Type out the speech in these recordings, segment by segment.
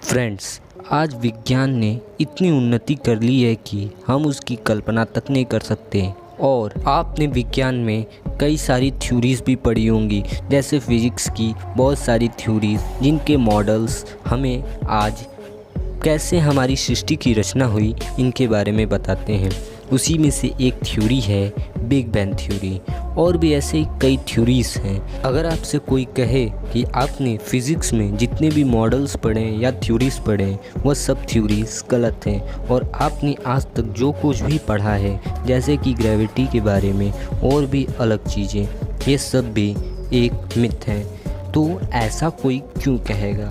Friends, आज विज्ञान ने इतनी उन्नति कर ली है कि हम उसकी कल्पना तक नहीं कर सकते। और आपने विज्ञान में कई सारी थ्योरीज भी पढ़ी होंगी, जैसे फिजिक्स की बहुत सारी थ्योरीज जिनके मॉडल्स हमें आज कैसे हमारी सृष्टि की रचना हुई इनके बारे में बताते हैं। उसी में से एक थ्योरी है बिग बैंग थ्योरी, और भी ऐसे ही कई थ्योरीज हैं। अगर आपसे कोई कहे कि आपने फिज़िक्स में जितने भी मॉडल्स पढ़े या थ्योरीज पढ़े वह सब थ्योरीज गलत हैं, और आपने आज तक जो कुछ भी पढ़ा है जैसे कि ग्रेविटी के बारे में और भी अलग चीज़ें, ये सब भी एक मिथ है, तो ऐसा कोई क्यों कहेगा?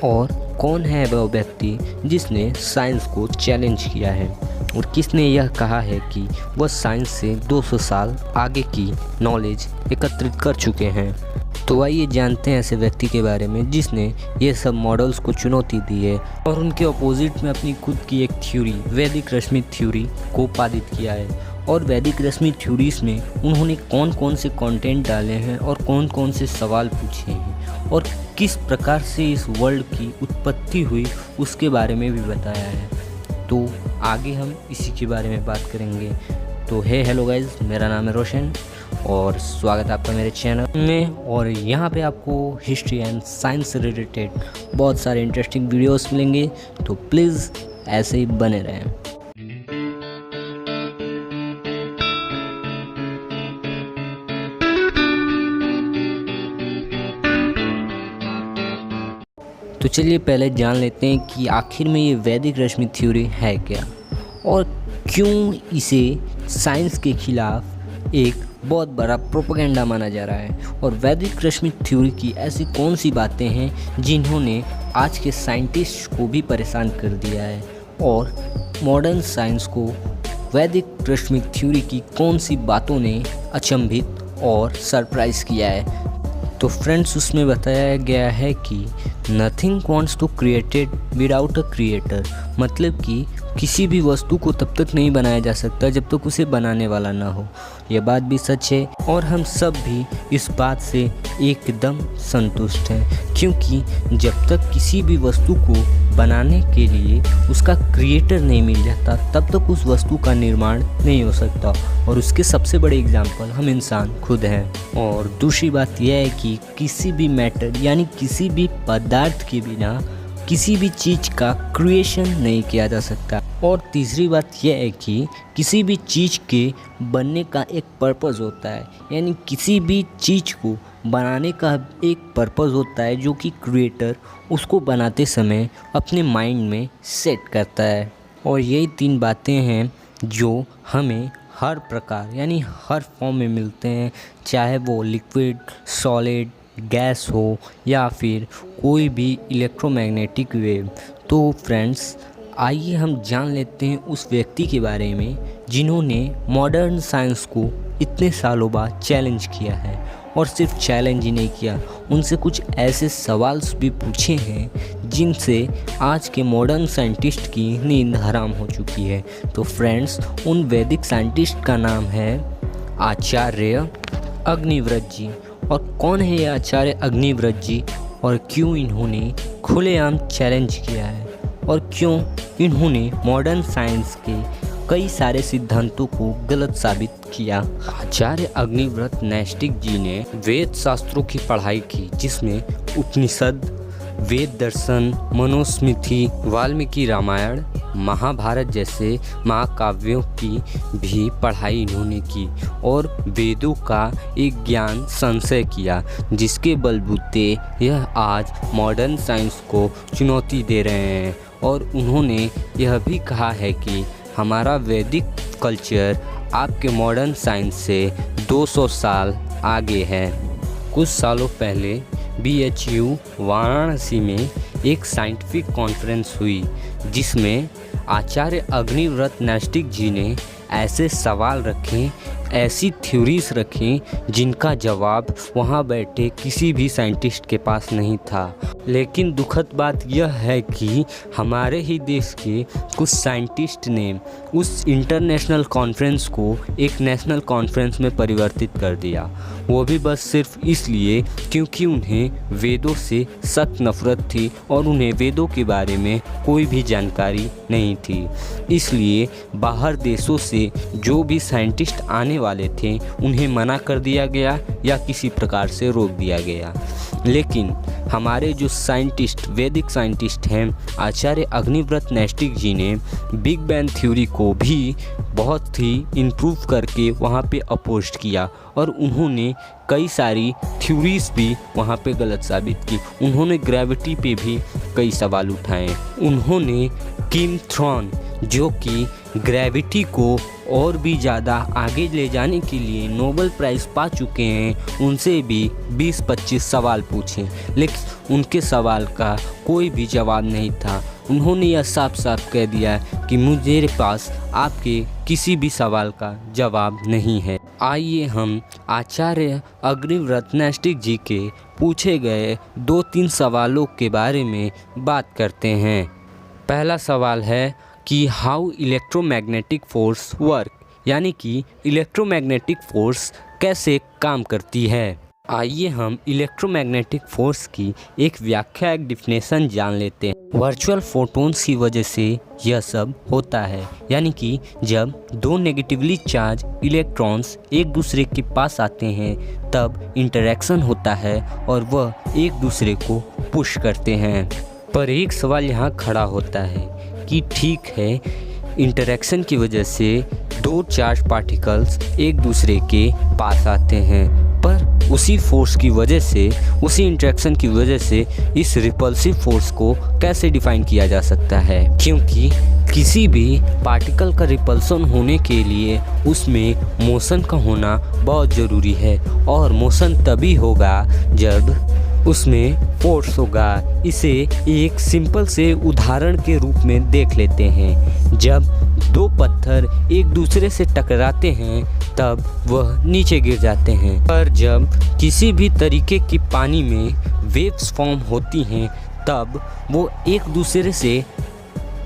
और कौन है वह व्यक्ति जिसने साइंस को चैलेंज किया है, और किसने यह कहा है कि वह साइंस से 200 साल आगे की नॉलेज एकत्रित कर चुके हैं? तो आइए जानते हैं ऐसे व्यक्ति के बारे में जिसने ये सब मॉडल्स को चुनौती दी है और उनके अपोजिट में अपनी खुद की एक थ्योरी वैदिक रश्मि थ्योरी को पादित किया है। और वैदिक रश्मि थ्योरीज में उन्होंने कौन कौन से कंटेंट डाले हैं और कौन कौन से सवाल पूछे हैं और किस प्रकार से इस वर्ल्ड की उत्पत्ति हुई उसके बारे में भी बताया है। तो आगे हम इसी के बारे में बात करेंगे। तो हेलो गाइज, मेरा नाम है रोशन और स्वागत है आपका मेरे चैनल में। और यहाँ पे आपको हिस्ट्री एंड साइंस से रिलेटेड बहुत सारे इंटरेस्टिंग वीडियोस मिलेंगे, तो प्लीज़ ऐसे ही बने रहें। तो चलिए पहले जान लेते हैं कि आखिर में ये वैदिक रश्मि थ्योरी है क्या और क्यों इसे साइंस के खिलाफ एक बहुत बड़ा प्रोपेगेंडा माना जा रहा है। और वैदिक रश्मि थ्योरी की ऐसी कौन सी बातें हैं जिन्होंने आज के साइंटिस्ट को भी परेशान कर दिया है, और मॉडर्न साइंस को वैदिक रश्मि थ्योरी की कौन सी बातों ने अचंभित और सरप्राइज़ किया है। तो फ्रेंड्स, उसमें बताया गया है कि nothing wants to created without a creator, मतलब कि किसी भी वस्तु को तब तक नहीं बनाया जा सकता जब तक उसे बनाने वाला ना हो। यह बात भी सच है और हम सब भी इस बात से एकदम संतुष्ट हैं, क्योंकि जब तक किसी भी वस्तु को बनाने के लिए उसका क्रिएटर नहीं मिल जाता तब तक उस वस्तु का निर्माण नहीं हो सकता। और उसके सबसे बड़े एग्जाम्पल हम इंसान खुद हैं। और दूसरी बात यह है कि किसी भी मैटर यानी किसी भी पदार्थ के बिना किसी भी चीज़ का क्रिएशन नहीं किया जा सकता। और तीसरी बात यह है कि किसी भी चीज़ के बनने का एक पर्पज़ होता है, यानी किसी भी चीज़ को बनाने का एक पर्पज़ होता है जो कि क्रिएटर उसको बनाते समय अपने माइंड में सेट करता है। और यही तीन बातें हैं जो हमें हर प्रकार यानी हर फॉर्म में मिलते हैं, चाहे वो लिक्विड, सॉलिड, गैस हो या फिर कोई भी इलेक्ट्रोमैग्नेटिक वेव। तो फ्रेंड्स, आइए हम जान लेते हैं उस व्यक्ति के बारे में जिन्होंने मॉडर्न साइंस को इतने सालों बाद चैलेंज किया है। और सिर्फ चैलेंज ही नहीं किया, उनसे कुछ ऐसे सवाल भी पूछे हैं जिनसे आज के मॉडर्न साइंटिस्ट की नींद हराम हो चुकी है। तो फ्रेंड्स, उन वैदिक साइंटिस्ट का नाम है आचार्य अग्निव्रत जी। और कौन है ये आचार्य अग्निव्रत जी, और क्यों इन्होंने खुलेआम चैलेंज किया है, और क्यों इन्होंने मॉडर्न साइंस के कई सारे सिद्धांतों को गलत साबित किया। आचार्य अग्निव्रत नैष्टिक जी ने वेद शास्त्रों की पढ़ाई की, जिसमें उपनिषद, वेद दर्शन, मनुस्मृति, वाल्मीकि रामायण, महाभारत जैसे महाकाव्यों की भी पढ़ाई इन्होंने की, और वेदों का एक ज्ञान संशय किया, जिसके बलबूते यह आज मॉडर्न साइंस को चुनौती दे रहे हैं। और उन्होंने यह भी कहा है कि हमारा वैदिक कल्चर आपके मॉडर्न साइंस से 200 साल आगे है। कुछ सालों पहले BHU वाराणसी में एक साइंटिफिक कॉन्फ्रेंस हुई, जिसमें आचार्य अग्निव्रत नैष्टिक जी ने ऐसे सवाल रखें, ऐसी थ्योरीज रखें जिनका जवाब वहाँ बैठे किसी भी साइंटिस्ट के पास नहीं था। लेकिन दुखद बात यह है कि हमारे ही देश के कुछ साइंटिस्ट ने उस इंटरनेशनल कॉन्फ्रेंस को एक नेशनल कॉन्फ्रेंस में परिवर्तित कर दिया, वो भी बस सिर्फ इसलिए क्योंकि उन्हें वेदों से सख्त नफरत थी और उन्हें वेदों के बारे में कोई भी जानकारी नहीं थी। इसलिए बाहर देशों से जो भी साइंटिस्ट आने वाले थे उन्हें मना कर दिया गया या किसी प्रकार से रोक दिया गया। लेकिन हमारे जो साइंटिस्ट, वैदिक साइंटिस्ट हैं, आचार्य अग्निव्रत नैष्टिक जी ने बिग बैंग थ्योरी को भी बहुत ही इम्प्रूव करके वहाँ पे अपोज किया और उन्होंने कई सारी थ्योरीज भी वहाँ पे गलत साबित की। उन्होंने ग्रेविटी पे भी कई सवाल उठाए। उन्होंने किम थ्रॉन, जो कि ग्रेविटी को और भी ज़्यादा आगे ले जाने के लिए नोबेल प्राइज़ पा चुके हैं, उनसे भी 20-25 सवाल पूछे, लेकिन उनके सवाल का कोई भी जवाब नहीं था। उन्होंने यह साफ साफ कह दिया कि मेरे पास आपके किसी भी सवाल का जवाब नहीं है। आइए हम आचार्य अग्निव्रत नैष्टिक जी के पूछे गए 2-3 सवालों के बारे में बात करते हैं। पहला सवाल है कि हाउ इलेक्ट्रोमैग्नेटिक फ़ोर्स वर्क, यानी कि इलेक्ट्रोमैग्नेटिक फ़ोर्स कैसे काम करती है। आइए हम इलेक्ट्रोमैग्नेटिक फ़ोर्स की एक व्याख्या, एक डिफिनेशन जान लेते हैं। वर्चुअल फोटॉन्स की वजह से यह सब होता है, यानी कि जब दो नेगेटिवली चार्ज इलेक्ट्रॉन्स एक दूसरे के पास आते हैं तब इंटरेक्शन होता है और वह एक दूसरे को पुश करते हैं। पर एक सवाल यहाँ खड़ा होता है कि ठीक है, इंटरेक्शन की वजह से दो चार्ज पार्टिकल्स एक दूसरे के पास आते हैं, पर उसी फोर्स की वजह से, उसी इंटरेक्शन की वजह से इस रिपल्सिव फोर्स को कैसे डिफाइन किया जा सकता है। क्योंकि किसी भी पार्टिकल का रिपल्सन होने के लिए उसमें मोशन का होना बहुत ज़रूरी है और मोशन तभी होगा जब उसमें फोर्स होगा। इसे एक सिंपल से उदाहरण के रूप में देख लेते हैं। जब दो पत्थर एक दूसरे से टकराते हैं तब वह नीचे गिर जाते हैं, पर जब किसी भी तरीके की पानी में वेव्स फॉर्म होती हैं तब वो एक दूसरे से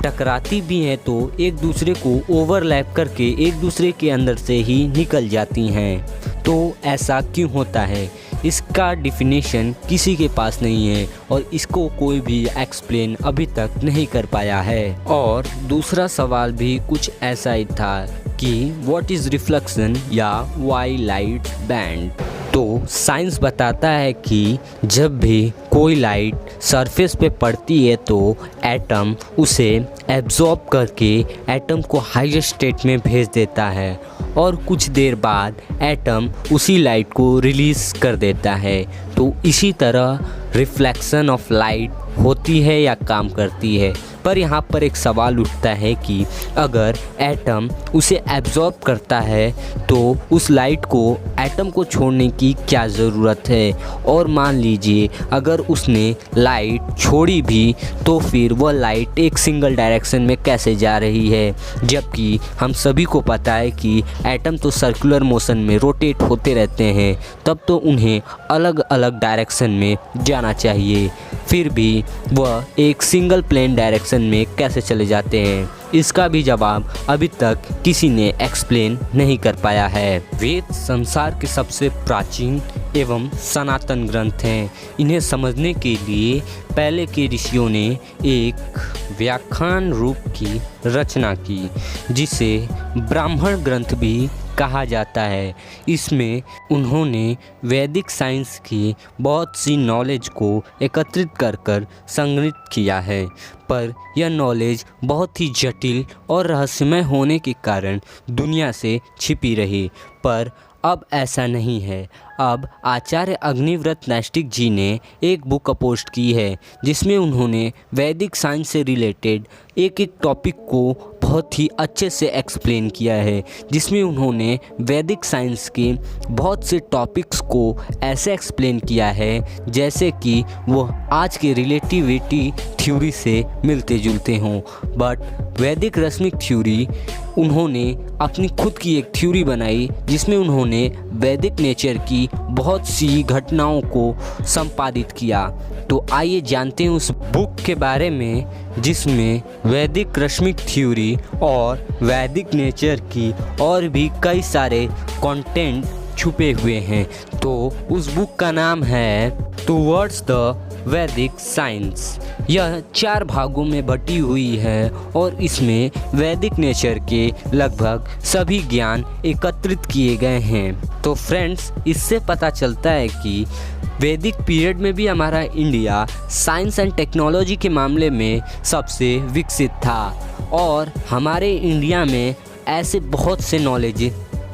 टकराती भी हैं तो एक दूसरे को ओवरलैप करके एक दूसरे के अंदर से ही निकल जाती हैं। तो ऐसा क्यों होता है, इसका डिफिनेशन किसी के पास नहीं है और इसको कोई भी एक्सप्लेन अभी तक नहीं कर पाया है। और दूसरा सवाल भी कुछ ऐसा ही था कि व्हाट इज़ रिफ्लेक्शन या वाई लाइट बैंड। तो साइंस बताता है कि जब भी कोई लाइट सरफेस पे पड़ती है तो एटम उसे एब्जॉर्ब करके एटम को हायर स्टेट में भेज देता है और कुछ देर बाद एटम उसी लाइट को रिलीज़ कर देता है। तो इसी तरह रिफ्लेक्शन ऑफ लाइट होती है या काम करती है। पर यहाँ पर एक सवाल उठता है कि अगर एटम उसे एब्जॉर्ब करता है तो उस लाइट को एटम को छोड़ने की क्या ज़रूरत है, और मान लीजिए अगर उसने लाइट छोड़ी भी तो फिर वह लाइट एक सिंगल डायरेक्शन में कैसे जा रही है, जबकि हम सभी को पता है कि एटम तो सर्कुलर मोशन में रोटेट होते रहते हैं, तब तो उन्हें अलग अलग डायरेक्शन में जाना चाहिए, फिर भी वह एक सिंगल प्लेन डायरेक्शन में कैसे चले जाते हैं। इसका भी जवाब अभी तक किसी ने एक्सप्लेन नहीं कर पाया है। वेद संसार के सबसे प्राचीन एवं सनातन ग्रंथ हैं। इन्हें समझने के लिए पहले के ऋषियों ने एक व्याख्यान रूप की रचना की जिसे ब्राह्मण ग्रंथ भी कहा जाता है। इसमें उन्होंने वैदिक साइंस की बहुत सी नॉलेज को एकत्रित कर संग्रहित किया है, पर यह नॉलेज बहुत ही जटिल और रहस्यमय होने के कारण दुनिया से छिपी रही। पर अब ऐसा नहीं है। अब आचार्य अग्निव्रत नैष्टिक जी ने एक बुक पोस्ट की है जिसमें उन्होंने वैदिक साइंस से रिलेटेड एक एक टॉपिक को बहुत ही अच्छे से एक्सप्लेन किया है, जिसमें उन्होंने वैदिक साइंस के बहुत से टॉपिक्स को ऐसे एक्सप्लेन किया है जैसे कि वो आज के रिलेटिविटी थ्योरी से मिलते जुलते हों। बट वैदिक रश्मिक थ्योरी उन्होंने अपनी खुद की एक थ्योरी बनाई जिसमें उन्होंने वैदिक नेचर की बहुत सी घटनाओं को संपादित किया। तो आइए जानते हैं उस बुक के बारे में जिसमें वैदिक रश्मिक थ्योरी और वैदिक नेचर की और भी कई सारे कंटेंट छुपे हुए हैं। तो उस बुक का नाम है टुवर्ड्स द वैदिक साइंस। यह 4 भागों में बटी हुई है और इसमें वैदिक नेचर के लगभग सभी ज्ञान एकत्रित किए गए हैं। तो फ्रेंड्स, इससे पता चलता है कि वैदिक पीरियड में भी हमारा इंडिया साइंस एंड टेक्नोलॉजी के मामले में सबसे विकसित था और हमारे इंडिया में ऐसे बहुत से नॉलेज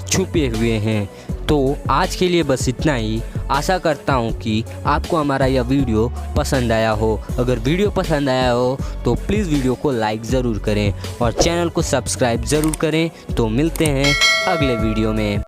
छुपे हुए हैं। तो आज के लिए बस इतना ही। आशा करता हूँ कि आपको हमारा यह वीडियो पसंद आया हो। अगर वीडियो पसंद आया हो तो प्लीज़ वीडियो को लाइक ज़रूर करें और चैनल को सब्सक्राइब ज़रूर करें। तो मिलते हैं अगले वीडियो में।